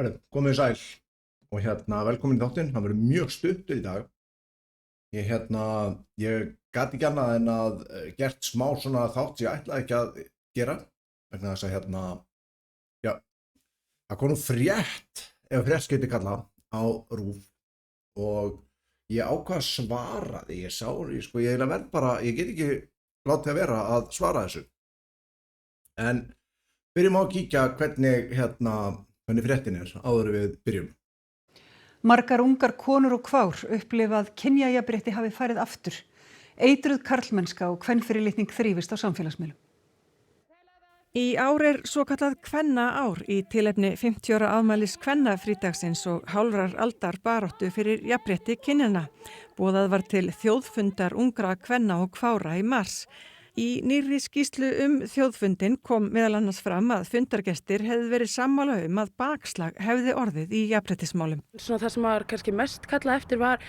Herðu, komið sæl og velkomin í þáttinn, það verður mjög stuttur í dag. Ég gat ekki annað en að gert smá svona þátt sem ég ætlaði ekki að gera vegna þess að já, það kom nú frétt, ef frétt skeyti kalla, á RÚV og ég ákvað að svara því, ég verð bara, ég get ekki látið að vera að svara þessu. En byrjum á að kíkja hvernig fréttin áður en við byrjum. Margar ungar konur og kvár upplifa að kynjajafnrétti hafi farið aftur. Eitruð karlmennska og kvenfyrirlitning þrífist á samfélagsmiðlum. Í ár svokallað kvennaár í tilefni 50 ára afmælis kvennafrídagsins og hálfrar aldar baráttu fyrir jafnrétti kynjanna. Boðað var til þjóðfundar ungra kvenna og kvára í mars. Í nýrri skýrslu þjóðfundin kom meðal annars fram að fundargestir hefðu verið sammála að bakslag hefði orðið í jafnréttismálum. Svona það sem var kannski mest kallað eftir var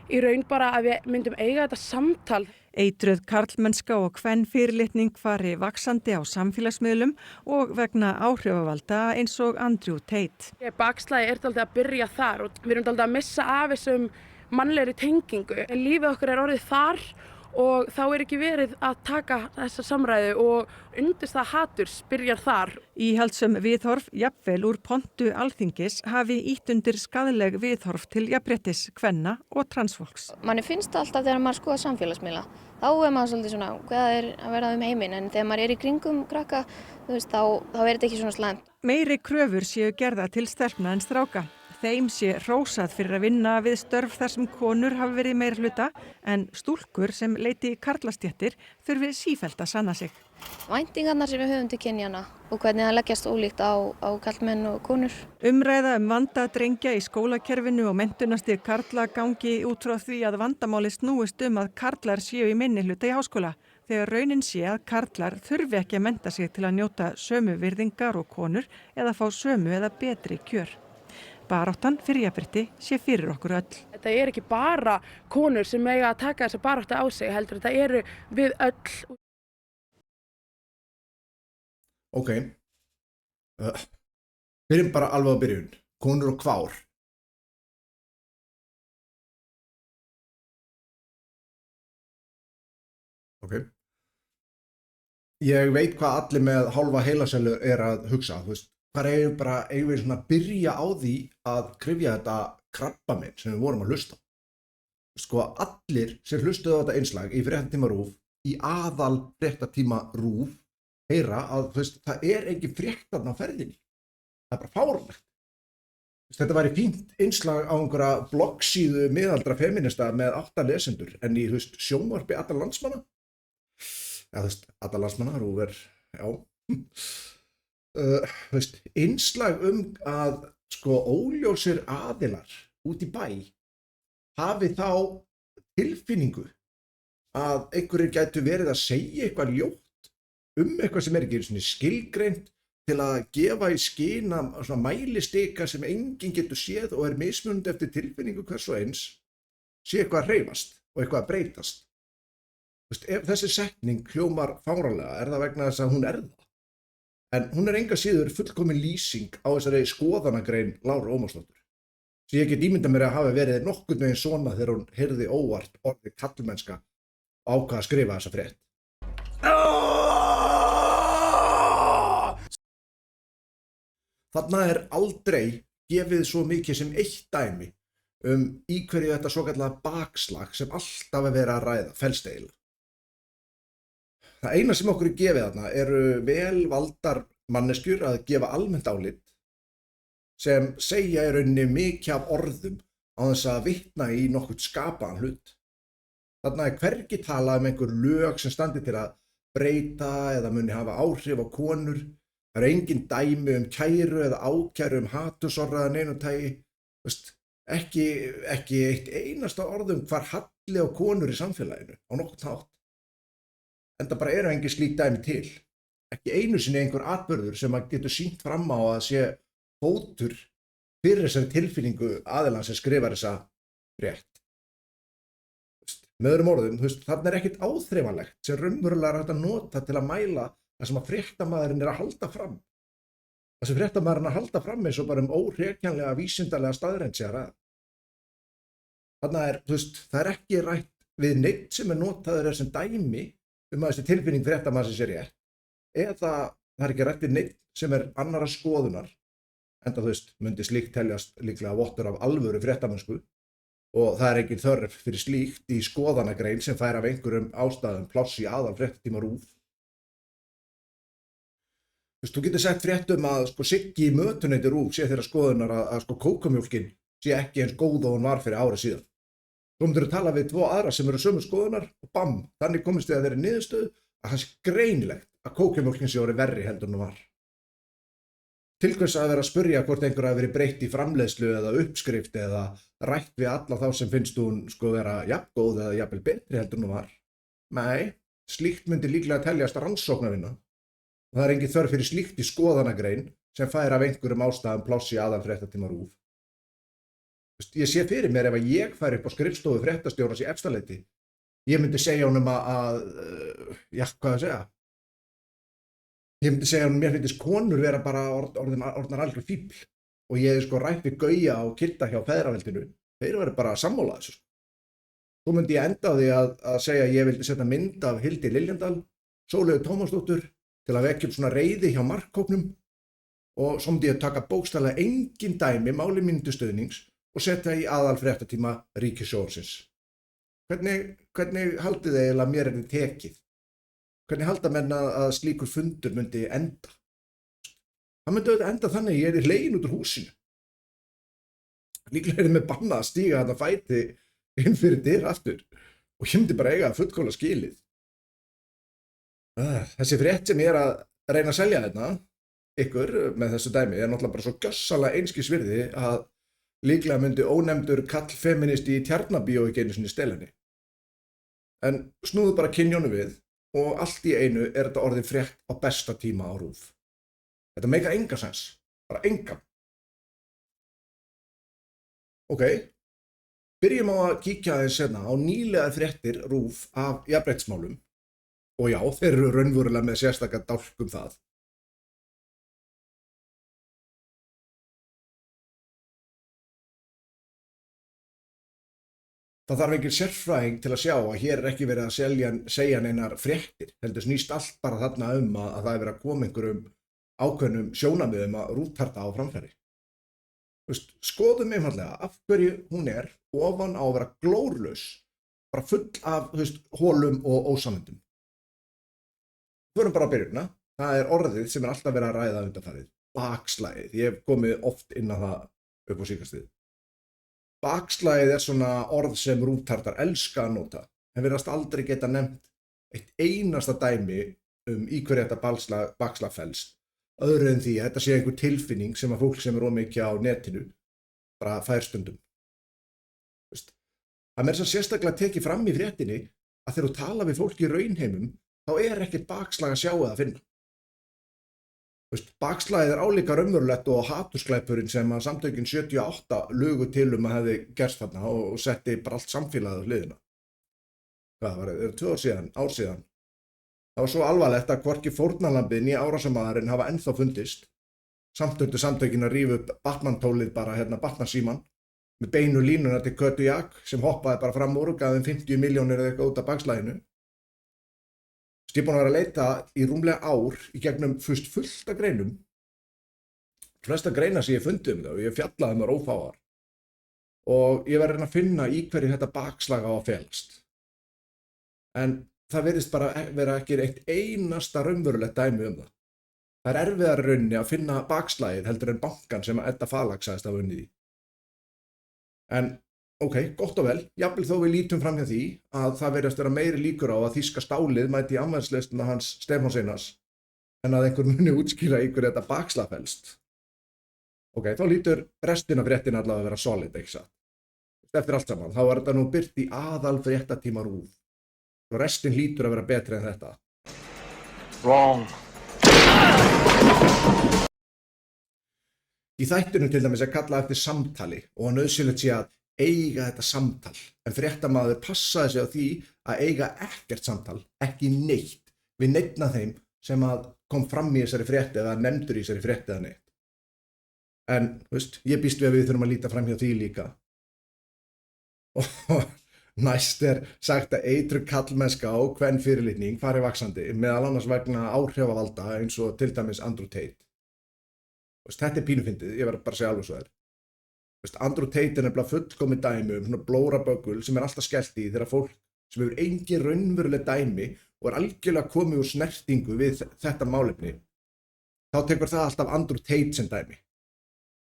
í raun bara að við myndum eiga þetta samtal. Eitruð karlmennska og kvenfyrirlitning fari vaxandi á samfélagsmiðlum og vegna áhrifavalda eins og Andrew Tate. Bakslagi dálítið að byrja þar og við erum dálítið að missa af þessum mannlegri tengingu. En lífið okkur orðið þar og þá ekki verið að taka þessa samræðu og undirstaða haturs byrjar þar. Íhaldssöm viðhorf, jafnvel úr pontu Alþingis, hafi ýtt undir skaðleg viðhorf til jafnréttis kvenna og transfólks. Manni finnst alltaf þegar maður skoðar samfélagsmiðla, þá maður svolítið svona hvað að verða heiminn, en þegar maður í kringum krakka, þá þetta ekki svona slæmt. Meiri kröfur séu gerða til stelpna en stráka. Þeim sé hrósað fyrir að vinna við störf þar sem konur hafi verið meirihluta en stúlkur sem leiti karlastéttir þurfi sífellt að sanna sig. Væntingarnar sem við höfum til kynjanna og hvernig það leggjast ólíkt á karlmenn og konur. Umræða vanda drengja í skólakerfinu og menntunarstig karla gangi út frá því að vandamáli snúist að karlar séu í minnihluta í háskóla. Þegar raunin sé að karlar þurfi ekki að mennta sig til að njóta sömu virðingar og konur eða fá sömu eða betri kjör. Baráttan fyrir jafnrétti sé fyrir okkur öll. Þetta ekki bara konur sem eiga að taka þessa baráttu á sig, heldur þetta við öll. Ok, byrjum bara alveg á byrjun, konur og kvár. Ok, ég veit hvað allir með hálfa heilasellu að hugsa, þú veist. Hvar eigum við svona að byrja á því að kryfja þetta krabbamein sem við vorum að hlusta á. Sko allir sem hlustuðu á þetta einslag í fréttatíma RÚV, í aðal fréttatíma RÚV, heyra að það engin fréttarn á ferðinni. Það bara fáránlegt. Þetta væri fínt einslag á einhverja bloggsíðu miðaldra feminista með 8 lesendur en í sjónvarpi allra landsmanna. Ja, allra landsmanna, RÚV já. Innslag að óljósir aðilar út í bæ hafi þá tilfinningu að einhverjir gætu verið að segja eitthvað ljótt eitthvað sem ekki skilgreint til að gefa í skyn mælistika sem enginn getur séð og mismunandi eftir tilfinningu hvers og eins sé eitthvað að hreyfast og eitthvað að breytast. Ef þessi setning hljómar fáránlega það vegna þess að hún það. En hún enga síður fullkomin lýsing á þessari skoðanagrein Láru Ómarsdóttur. Svo ég get ímyndað mér að hafa verið nokkurn veginn svona þegar hún heyrði óvart orðið karlmennska og ákvað að skrifa þessa frétt. Þarna aldrei gefið svo mikið sem eitt dæmi í hverju þetta svokallaða bakslag sem alltaf verið að ræða, felst eiginlega. Það eina sem okkur gefið þarna eru vel valdar manneskjur að gefa almennt álit sem segja í rauninni mikið af orðum á þess að vitna í nokkuð skapaðan hlut. Þarna hvergi talað einhver lög sem standi til að breyta eða muni hafa áhrif á konur. Það engin dæmi kæru eða ákæru hatursorð eða neinu tagi. Ekki eitt einasta orðum hvar halli á konur í samfélaginu á nokkurn hátt. En það bara engin slík dæmi til. Ekki einu sinni einhver atburður sem að getur sýnt fram á að sé fótur fyrir þessari tilfinningu aðilans sem skrifar þessa frétt. Með öðrum orðum, þarna ekkert áþreifanlegt sem raunverulega hægt að nota til að mæla það sem að fréttamaðurinn að halda fram. þessi fréttamaðurinn að halda fram eins og bara óhrekjanlega vísindalega staðreynd sé að ræða. Þarna það ekki rætt við neitt sem notaður sem dæmi að þessi tilfinning fréttamaðsins sé rétt, eða það ekki rætt við neitt sem annarra skoðunar, enda myndi slíkt teljast líklega vottur af alvöru fréttamennsku og það engin þörf fyrir slíkt í skoðanagrein sem fær af einhverjum ástæðum pláss í aðal fréttatíma RÚV. Þú getur sagt fréttum að Siggi í mötuneyti RÚV sé þeirra skoðunar að kókomjólkin sé ekki eins góð og hún var fyrir ári síðan. Þú myndir að tala við 2 aðra sem eru sömu skoðunar og bam, þannig komist þið að þeirri niðurstöðu að það sé greinilegt að kókomjólkin sé orðið verri heldur en hún var. Til hvers að vera að spyrja hvort einhver hafi verið breytt í framleiðslu eða uppskrift eða rætt við alla þá sem finnst hún vera jafngóð eða jafnvel betri heldur en hún var. Nei, slíkt myndi líklega teljast rannsóknarvinna og það engin þörf fyrir slíkt í skoðanagrein sem fær af einhverjum ástæðum pláss í aðal fréttatíma RÚV. Ég sé fyrir mér ef að ég fær upp á skrifstofu fréttastjórans í Efstaleiti, ég myndi segja honum Ég myndi segja að mér finnst konur vera bara orðnar algjör fífl og ég hefði rætt við Gauja og Kidda hjá feðraveldinu. Þeir væru bara sammála þessu. Svo myndi ég enda á því að segja að ég vildi setja mynd af Hildi Liljendal, Sóleyju Tómasdóttur til að vekja upp svona reiði hjá markhópnum og svo myndi ég taka bókstaflega engin dæmi máli mínu til stuðnings og setja í aðal fréttatíma Ríkissjónvarpsins. Hvernig haldið þið eiginlega að mér tekið? Hvernig halda menn að slíkur fundur myndi enda? Það myndi auðvitað enda þannig að ég hlegin út úr húsinu. Líklega með bannað að stíga þarna fæti inn fyrir dyr aftur og ég myndi bara eiga fullkomlega skilið. Þessi frétt sem ég að reyna að selja ykkur með þessu dæmi náttúrulega bara svo gjörsamlega einskis virði að líklega myndi ónefndur kallfeministi í Tjarnabíó ekki einu sinni stela henni. En snúðu bara kynjónu við og allt í einu þetta orðið frétt á besta tíma á RÚV. Þetta meikar enga sens, bara engan. Ok, byrjum á að kíkja aðeins á nýlegar fréttir RÚV af jafnréttismálum og já, þeir eru raunverulega með sérstaka dálk það. Það þarf engin sérfræðing til að sjá að hér ekki verið að segja neinar fréttir, heldur snýst allt bara þarna að það verið að koma einhverjum ákveðnum sjónarmiðum að rúttarta á framfæri. Skoðum einfaldlega af hverju hún ofan á að vera glórlaus, bara full af holum og ósamendum. Förum bara að byrjuna, það orðið sem alltaf verið að ræða undanfarið, bakslagið. Ég hef komið oft inn á það upp á síðkastið. Bakslagið svona orð sem rúttartar elska að nota, en virðast aldrei geta nefnt eitt einasta dæmi í hverju þetta bakslag felst, öðru en því að þetta sé einhver tilfinning sem að fólk sem of mikið á netinu bara fær stundum. Það með þess að sérstaklega tekið fram í fréttinni að þegar þú tala við fólk í raunheimum, þá ekkert bakslag að sjá eða finna. Bakslagið álíka raunverulegt og hatursglæpurinn sem að samtökin 78 lugu til að hefði gerst þarna og setti bara allt samfélagið á hliðina. Hvað var það? 2 ár síðan. Það var svo alvarlegt að hvorki fórnarlambið né árásarmaðurinn hafa ennþá fundist. Samtökin að rífa upp Batman-tólið bara Batman-síman með beinu línuna til Kötu Jak sem hoppaði bara fram úr og gaf þeim 50 milljónir eða eitthvað út af bakslaginu. Ég er búin að vera að leita í rúmlega ár í gegnum fullt af greinum. Flesta greina sem ég fundið það og ég fjallaði með ófáar. Og ég var að reyna að finna í hverju þetta bakslag á að felast. En það virðist bara vera ekki eitt einasta raunverulegt dæmi það. Það erfiðara rauninni að finna bakslagið heldur en bankan sem Edda Falag sagðist hafa unnið í. En ok, gott og vel, jafnvel þó við lítum fram hjá því að það virðast vera meiri líkur á að þýska stálið mæti í afmælslistuna hans Stefáns Einars en að einhver muni útskýra í hverju þetta bakslag felst. Ok, þá lítur restin af fréttin allavega að vera solid, ekki satt. Eftir allt saman, þá var þetta nú birt í aðal fréttatíma RÚV. Og restin lítur að vera betri en þetta. Wrong. Í þættinum til dæmis kallað eftir samtali og nauðsynlegt sé að eiga þetta samtal, en fréttamaður passaði sig á því að eiga ekkert samtal, ekki neitt, við neitt af þeim sem að kom fram í þessari frétti eða nefndur í þessari frétti eða neitt. En, ég býst við að við þurfum að líta fram hjá því líka. Og næst sagt að eitruð karlmennska og kvenfyrirlitning fari vaxandi, meðal annars vegna áhrifavalda eins og til dæmis Andrew Tate. Þetta pínufyndið, ég verð bara að segja alveg svo þér. Andrew Tate nefnilega fullkomið dæmi svona blóraböggul sem alltaf skellt í þegar fólk sem hefur engin raunveruleg dæmi og algjörlega komið úr snertingu við þetta málefni, þá tekur það alltaf Andrew Tate sem dæmi.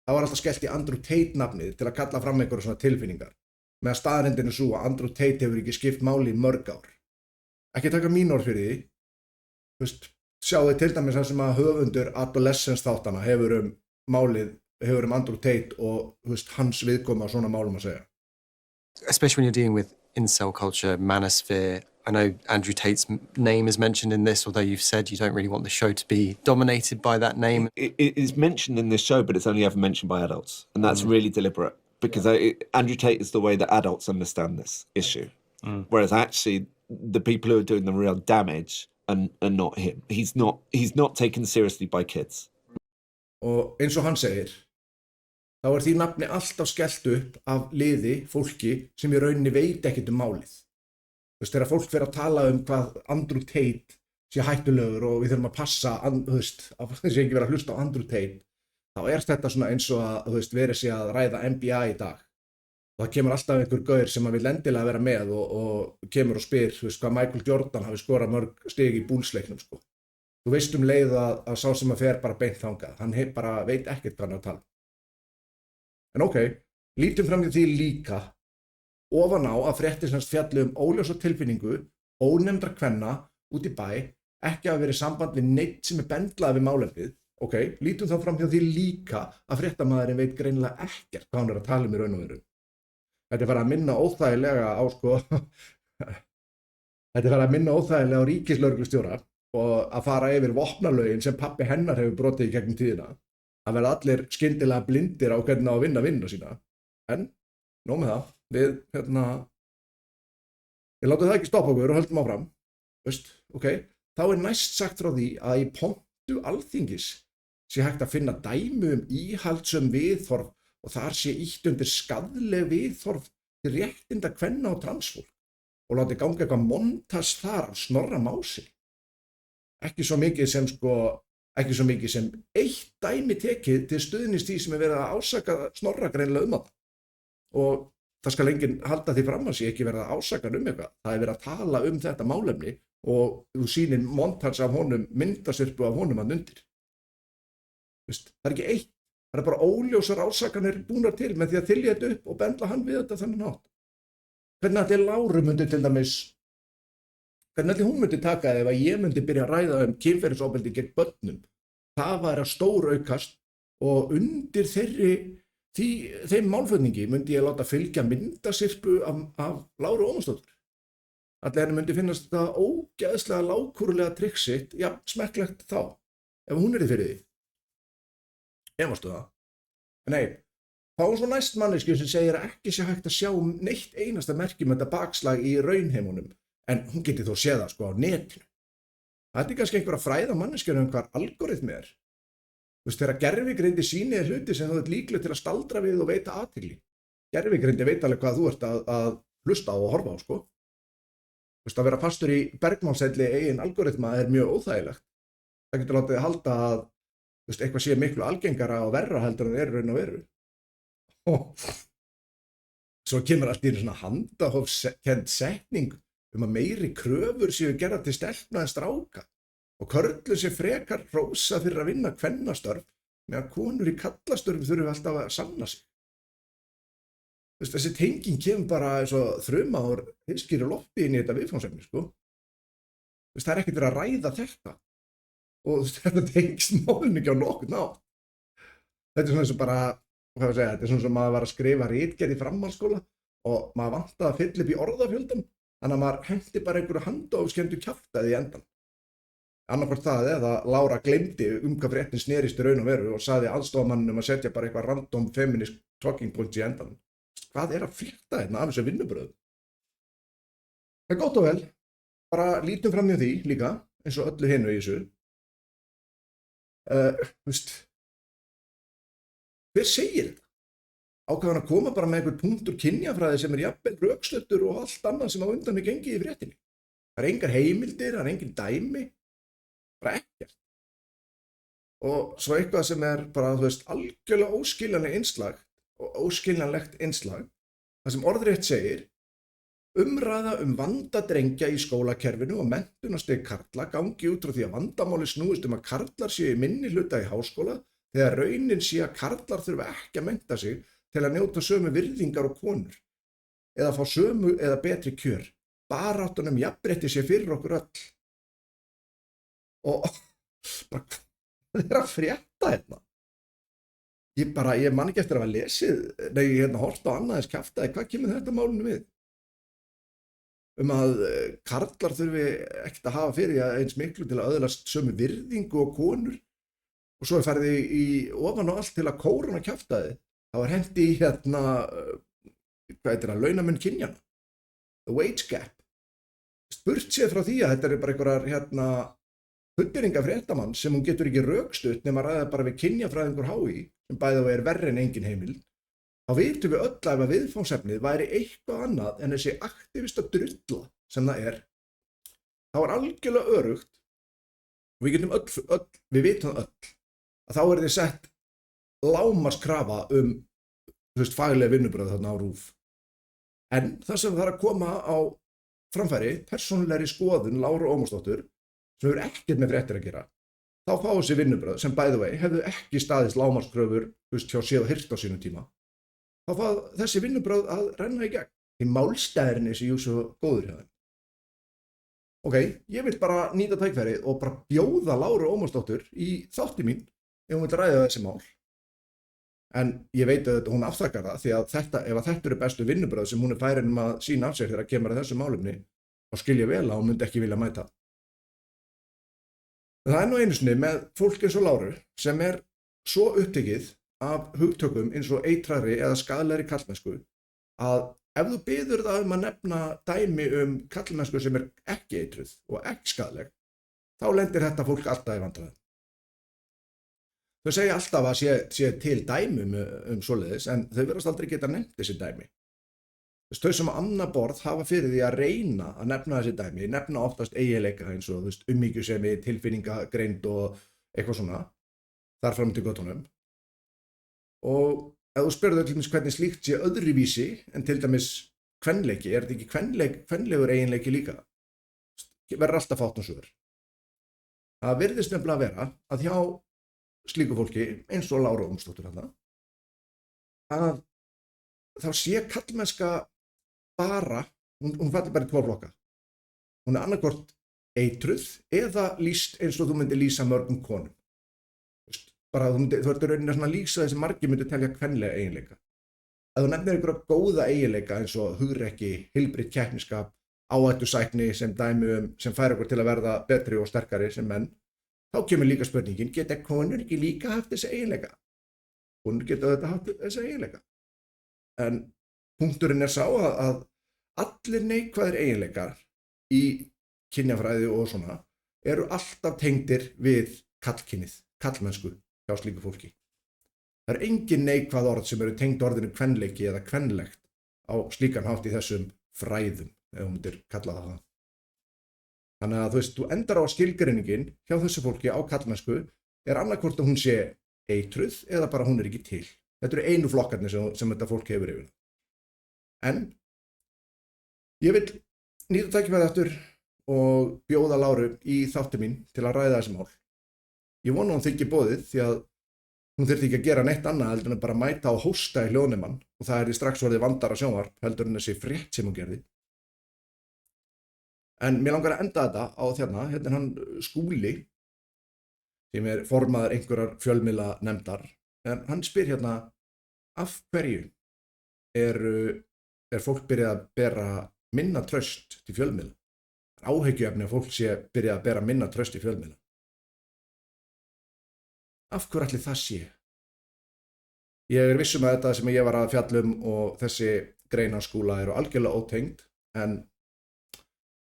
Það var alltaf skellt í Andrew Tate nafnið til að kalla fram einhverja svona tilfinningar, meðan staðreyndin svo að Andrew Tate hefur ekki skipt máli í mörg ár. Ekki taka mín orð fyrir því, sjáðu til dæmis það sem að höfundur Adolescence þáttana hefur Andrew Tate og hans viðkoma á svona málum að segja. Especially when you're dealing with incel culture, manosphere. I know Andrew Tate's name is mentioned in this, although you've said you don't really want the show to be dominated by that name. It is mentioned in this show, but it's only ever mentioned by adults. And that's really deliberate, because Andrew Tate is the way that adults understand this issue. Whereas actually, the people who are doing the real damage are not him. He's not taken seriously by kids. Og eins og hann segir, þá því nafni alltaf skellt upp af liði, fólki sem í rauninni veit ekkert málið. Þegar fólk fer að tala hvað Andrew Tate sé hættulegur og við þurfum að passa, að þessi ekki vera að hlusta á Andrew Tate, þá þetta svona eins og að verið sé að ræða NBA í dag. Og það kemur alltaf einhver gaur sem vil endilega vera með og kemur og spyr hvað Michael Jordan hafi skorað mörg stig í Bulls-leiknum. Þú veist leið að sá sem að fer bara beint þangað, hann bara veit ekkert hvað hann að tala. En lítum fram í því líka, ofan á að fréttir fjalli óljósa tilfinningu, ónefndra kvenna út í bæ, ekki að vera í samband við neitt sem bendlað við málefnið. Lítum þá fram hjá því líka að fréttamaðurinn veit greinilega ekkert hvað hann að tala í raun og veru. Þetta farið að minna óþægilega á Þetta farið að minna óþægilega á ríkislögreglustjóra og að fara yfir vopnalögin sem pabbi hennar hefur brotið í gegnum tíðina. Að verða allir skyndilega blindir á hvernig á að vinna sína. En, nóg með það, við látum það ekki stoppa okkur og höldum áfram. Þá næst sagt frá því að í pontu Alþingis sé hægt að finna dæmi íhaldssöm viðhorf og þar sé ýtt undir skaðleg viðhorf til réttinda kvenna og transfólk og láti ganga eitthvað montas þar af Snorra Mási. Ekki svo mikið sem eitt dæmi tekið til stuðnings því sem verið að ásaka Snorra greinilega það. Og það skal enginn halda því fram að sé ekki verið að ásaka eitthvað. Það verið að tala þetta málefni og þú sýnir montas af honum, myndasyrpu af honum að undir. Það ekki eitt. Það bara óljósar ásakanir búnar til með því að þylja þetta upp og bendla hann við þetta þannig nátt. Hvernig allir Láru myndi til dæmis, hvernig allir hún myndi taka ef að ég myndi byrja að ræða kynferðisofbeldi gegn börnum. Það var að stóraukast og undir þeim málflutningi myndi ég láta fylgja myndasyrpu af Láru Ómarsdóttur. Allir henni myndi finnast þetta ógeðslega lágkúrulega trikksitt, smekklegt þá, ef hún fyrir því. Efastu það? Nei, þá svo næst manneskju sem segir að ekki sé hægt að sjá neitt einasta merkjum þetta bakslag í raunheimunum, en hún geti þó séð það á netinu. Það kannski einhver að fræða manneskjuna hvað algoritmi er. Þegar gervigreindi sýnir hluti sem þú ert líkleg til að staldra við og veita athygli. Gervigreindi veit alveg hvað þú ert að hlusta á og horfa á, Að vera fastur í bergmálshelli eigin algoritma er mjög óþægilegt. Það getur látið að halda að eitthvað sé miklu algengara og verra heldur en raun og veru. Og svo kemur allt í svona handahófskennd setning að meiri kröfur séu gerðar til stelpna en stráka og körlu sé frekar hrósa fyrir að vinna kvennastörf meðan konur í kallastörfum þurfi alltaf að sanna sig. Þessi tenging kemur bara eins og þruma úr heiðskíru lofti inn í þetta viðfangsefni. Það ekkert verið að ræða þetta. Og þetta tengist málinu ekki á nokkurn nátt. Þetta svona eins og bara, þetta svona sem maður var að skrifa ritgerð í framhaldsskóla og maður vantaði að fylla upp í orðafjöldan, þannig að maður hendi bara einhverju handahófskenndu kjaftaði í endan. Annarkvort það eða Lára gleymdi hvað fréttin snerist í raun og veru og sagði aðstoðarmanninum að setja bara eitthvað random feminist talking points í endan. Hvað að frétta af þessu vinnubröðu? Það gott og vel, bara lítum fram hjá því líka, eins og öllu hinu í þessu. Hver segir þetta? Ákvað hann að koma bara með einhver punktur kynjafræði sem jafnvel rökstuddur og allt annað sem á undan er gengið í fréttinni. Það er engar heimildir, það er engin dæmi, bara ekkert. Og svo eitthvað sem er bara, algjörlega óskiljanlegt innslag, það sem orðrétt segir, umræða vanda drengja í skólakerfinu og menntunarstig karla gangi út frá því að vandamáli snúist að karlar séu í minni hluta í háskóla þegar raunin sé að karlar þurfa ekki að mennta sig til að njóta sömu virðingar og konur eða fá sömu eða betri kjör. Baráttan jafnrétti sé fyrir okkur öll. Og bara, hvað að frétta hérna? Ég man ekki eftir að hafa lesið, hort á annaðins kjaftaði, hvað kemur þetta málinu við? Að karlar þurfi ekkert að hafa fyrir eins miklu til að öðlast sömu virðingu og konur og svo farið í ofan og allt til að kóróna kjaftaði. Það var hendi í launamun kynjana, the wage gap. Spurt séð frá því að þetta er bara einhverjar fullyrðingar fréttamann sem hún getur ekki rökstutt nema að ræða bara við kynjafræðingur HÍ sem bæði og er verri en engin heimild. Þá vitum við öll að viðfangsefnið væri eitthvað annað en þessi aktivista drulla sem það er. Það var algjörlega öruggt og við getum við vitum öll að þá er þið sett lágmarkskrafa fagleg vinnubrögð þarna á RÚV. En það sem þarf að koma á framfæri, persónulegri skoðun Láru Ómarsdóttur, sem hefur ekkert með fréttir að gera, þá fá þessi vinnubrögð sem by the way hefðu ekki staðist lágmarkskröfur hjá Séð og Hirt á sínum tíma. Þá fá þessi vinnubrögð að renna í gegn. Því málstæðurinn séu svo góður hjá þeim. Ok, ég vil bara nýta tækifærið og bara bjóða Láru Ómarsdóttur í þátti mín ef hún vil ræða þessi mál. En ég veit að hún afþakkar það því að ef þetta eru bestu vinnubrögð sem hún er færin að sýna af sér þegar kemur að þessu málefni, þá skil ég vel að hún myndi ekki vilja mæta. En það er nú einu sinni með fólk eins og Láru sem er svo upptekið af hugtökum eins og eitrari eða skaðlegri karlmennsku að ef þú biður það að nefna dæmi karlmennsku sem er ekki eitruð og ekki skaðleg, þá lendir þetta fólk alltaf í vandræðum. Þau segja alltaf að sé til dæmum svoleiðis en þau verðast aldrei geta nefnt þessi dæmi. Þau sem á annað borð hafa fyrir því að reyna að nefna þessi dæmi, nefna oftast eiginleika eins og umhyggjusemi, tilfinningagreind og eitthvað svona, þar fram til göttunum. Og ef þú spurður til dæmis hvernig slíkt sé öðruvísi en til dæmis kvenleiki, er þetta ekki kvenlegur eiginleiki líka? Verður alltaf fátt svör. Það virðist nefnilega að vera að hjá slíku fólki, eins og Láru Ómarsdóttur að þá sé karlmennska bara, hún fallir bara í tvo flokka. Hún er annarkvort eitruð eða lýst eins og þú myndir lýsa mörgum konum. Bara þú ert rauninni að lýsa þessi margir myndir telja kvenlega eiginleika. Ef þú nefnir einhverja góða eiginleika eins og hugrekki, heilbrigt keppnisskap, áhættusækni sem dæmi sem fær okkur til að verða betri og sterkari sem menn, þá kemur líka spurningin, geta konur ekki líka haft þessi eiginleika? Konur geta þetta haft þessi eiginleika. En punkturinn er sá að allir neikvæðir eiginleikar í kynjafræði og svona eru alltaf tengdir við kallkynið, kallmennsku hjá slíku fólki. Það er engin neikvæð orð sem eru tengd orðinu kvenleiki eða kvenlegt á slíkan hátt í þessum fræðum, ef þú myndir kalla það. Þannig að þú endar á skilgreiningin hjá þessu fólki á kallmennsku er annarkvort að hún sé eitruð eða bara hún er ekki til. Þetta eru einu flokkarnir sem þetta fólk hefur yfir. En ég vil nýta tækifærið aftur og bjóða Láru í þátti mín til að ræða þessi mál. Ég vona hún þykir boðið því að hún þyrfti ekki að gera neitt annað heldur en bara mæta og hósta í hljóðnemann og það er strax orðið vandara sjónvarp heldur en þessi frétt sem hún gerði. En mér langar að enda þetta á hérna er hann Skúli sem er formaður einhverjar fjölmiðla nefndar en hann spyr hérna af hverju er fólk byrjað að bera minna traust til fjölmiðla? Áhyggjuefni að fólk sé byrjað að bera minna traust til fjölmiðla. Af hverju ætli það sé? Ég er viss að þetta sem ég var að fjalla og þessi grein á Skúla eru algjörlega ótengd en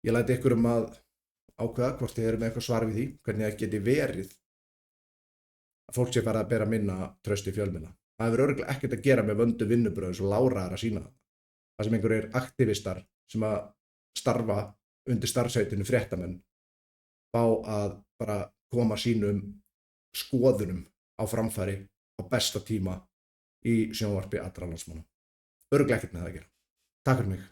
ég læti ykkur að ákveða hvort þið eru með eitthvað svar við því, hvernig það geti verið að fólk sé farið að bera minna traust til fjölmiðla. Það hefur örugglega ekkert að gera með vöndu vinnubröð eins og Lára er að sýna það. Það sem einhverjir aktivistar sem að starfa undir starfsheitinu fréttamenn fá að bara koma sínum skoðunum á framfæri á besta tíma í sjónvarpi allra landsmanna. Örugglega ekkert með það að gera. Takk fyrir mig.